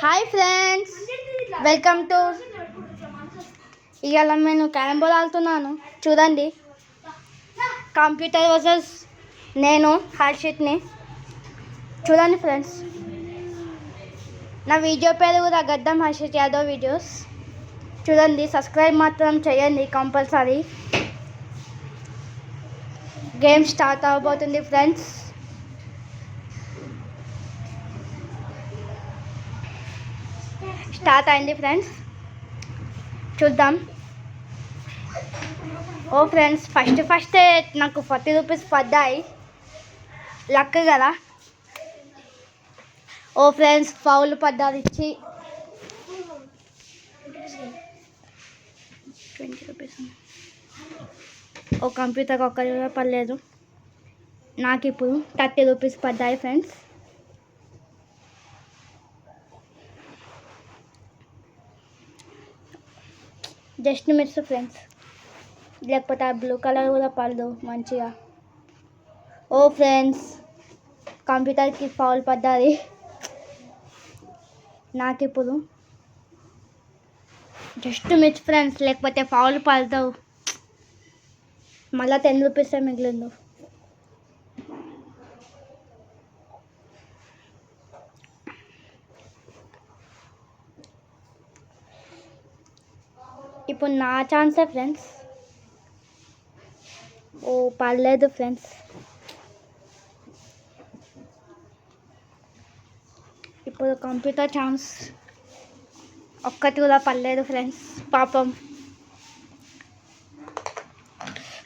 Hi friends, welcome to. ఇవాళ నేను carrom board ఆడుతున్నాను. చూడండి, కంప్యూటర్ వర్సెస్ నేను హర్షిత్ని. చూడండి ఫ్రెండ్స్, నా వీడియో పేరు కూడా గద్దం హర్షిత్ యాదవ్ వీడియోస్. చూడండి, సబ్స్క్రైబ్ మాత్రం చేయండి కంపల్సరీ. గేమ్ స్టార్ట్ అవబోతుంది ఫ్రెండ్స్. స్టార్ట్ అయింది ఫ్రెండ్స్, చూద్దాం. ఓ ఫ్రెండ్స్, ఫస్ట్ నాకు 40 రూపీస్ పడ్డాయి. లక్ కదా. ఓ ఫ్రెండ్స్, ఫౌల్ పడ్డారు ఇచ్చి 20 రూపీస్. ఓ కంప్యూటర్కి ఒక్కరి కూడా పడలేదు. నాకు ఇప్పుడు 30 రూపీస్ పడ్డాయి ఫ్రెండ్స్. జస్ట్ మిస్ ఫ్రెండ్స్, లేకపోతే ఆ బ్లూ కలర్ కూడా పడదు మంచిగా. ఓ ఫ్రెండ్స్, కంప్యూటర్కి ఫౌల్ పడ్డాది. నాకు ఇప్పుడు జస్ట్ మిస్ ఫ్రెండ్స్, లేకపోతే ఫౌల్ పడతావు. మళ్ళీ 10 రూపీస్ మిగిలింది. ఇప్పుడు నా ఛాన్సే ఫ్రెండ్స్. ఓ పర్లేదు ఫ్రెండ్స్. ఇప్పుడు కంప్యూటర్ ఛాన్స్ ఒక్కటి కూడా పర్లేదు ఫ్రెండ్స్, పాపం.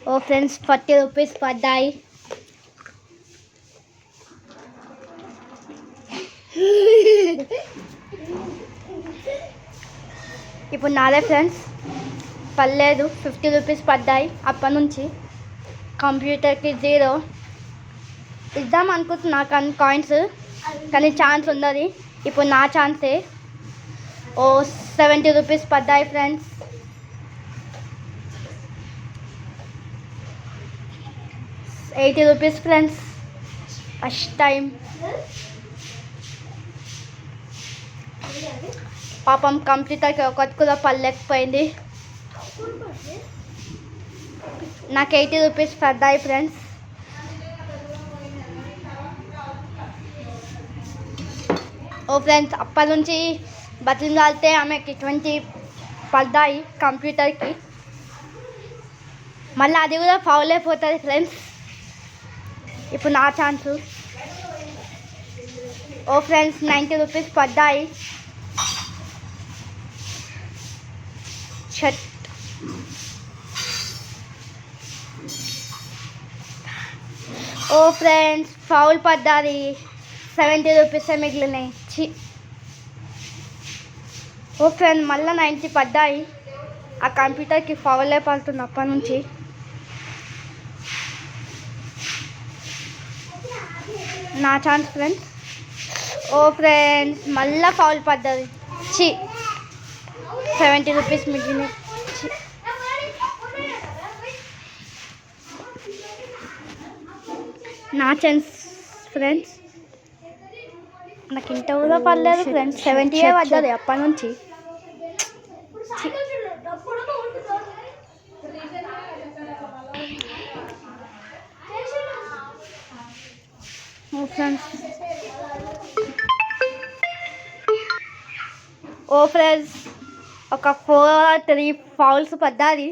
ఓ ఫ్రెండ్స్, 40 రూపీస్ పడ్డాయి. ఇప్పుడు నాదే ఫ్రెండ్స్, పర్లేదు. 50 రూపీస్ పడ్డాయి. అప్పటి నుంచి కంప్యూటర్కి 0 ఇద్దాం అనుకుంటున్నా కాయిన్స్, కానీ ఛాన్స్ ఉన్నది. ఇప్పుడు నా ఛాన్సే. ఓ 70 రూపీస్ పడ్డాయి friends. $80 rupees friends, first time. పాపం కంప్యూటర్కి ఒకటి కూడా పడలేకపోయింది. నాకు 80 రూపీస్ పడ్డాయి ఫ్రెండ్స్. ఓ ఫ్రెండ్స్, అప్పటి నుంచి బతిలాడితే ఆమెకి 20 పడ్డాయి కంప్యూటర్కి. మళ్ళీ అది కూడా ఫౌల్ అయిపోతుంది ఫ్రెండ్స్. ఇప్పుడు నా ఛాన్సు. ఓ ఫ్రెండ్స్, 90 రూపీస్ పడ్డాయి. షర్ట్. ఓ ఫ్రెండ్స్, ఫౌల్ పడ్డాది. 70 రూపీస్ మిగిలినాయి. ఓ ఫ్రెండ్స్, మళ్ళీ 90 పడ్డాయి. ఆ కంప్యూటర్కి ఫౌలే పడుతుంది అప్పటి నుంచి. నా ఛాన్స్ ఫ్రెండ్స్. ఓ ఫ్రెండ్స్, మళ్ళీ ఫౌల్ పడ్డది. 70 రూపీస్ మిగిలినాయి. నా ఛాన్స్ ఫ్రెండ్స్. నాకు ఇంత కూడా పడలేదు ఫ్రెండ్స్, 70 పడ్డది అప్పటి నుంచి. ఓ ఫ్రెండ్స్, ఒక 4-3 ఫౌల్స్ పడ్డాది.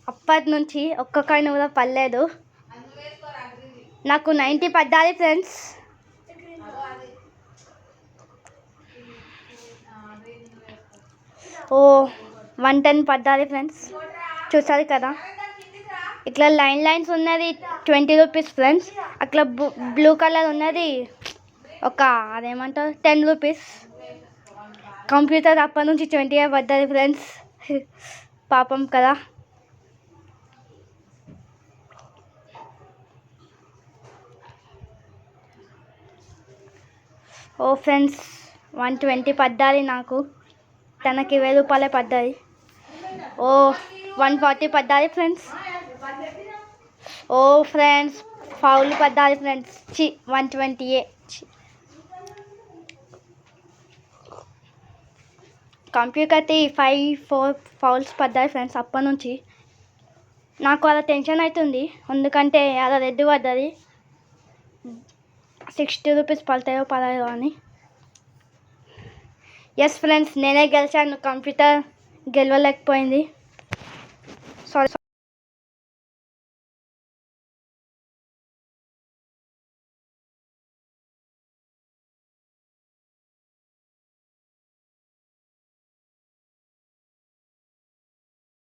అప్పటి నుంచి ఒక్క కాయిన్ కూడా పడలేదు. నాకు 90 పడ్డాది ఫ్రెండ్స్. ఓ 110 పడ్డాది ఫ్రెండ్స్. చూసారు కదా, ఇట్లా లైన్స్ ఉన్నది 20 రూపీస్ ఫ్రెండ్స్. అట్లా బ్లూ కలర్ ఉన్నది ఒక అదేమంటారు 10 రూపీస్. కంప్యూటర్ అప్పటి నుంచి 20 పడ్డది ఫ్రెండ్స్, పాపం కదా. ఓ ఫ్రెండ్స్, 120 పడ్డాలి నాకు. తనకి 1000 రూపాయలే పడ్డాయి. ఓ 140 పడ్డాలి ఫ్రెండ్స్. ఓ ఫ్రెండ్స్, ఫౌల్ పడ్డాలి ఫ్రెండ్స్. 120. కంప్యూటర్కి 4 ఫౌల్స్ పడ్డాయి ఫ్రెండ్స్. అప్పటి నుంచి నాకు అలా టెన్షన్ అవుతుంది, ఎందుకంటే అలా రెడ్ పడ్డది. 60 రూపీస్ పడతాయో పడాయో అని. ఎస్ ఫ్రెండ్స్, నేనే గెలిచాను, కంప్యూటర్ గెలవలేకపోయింది.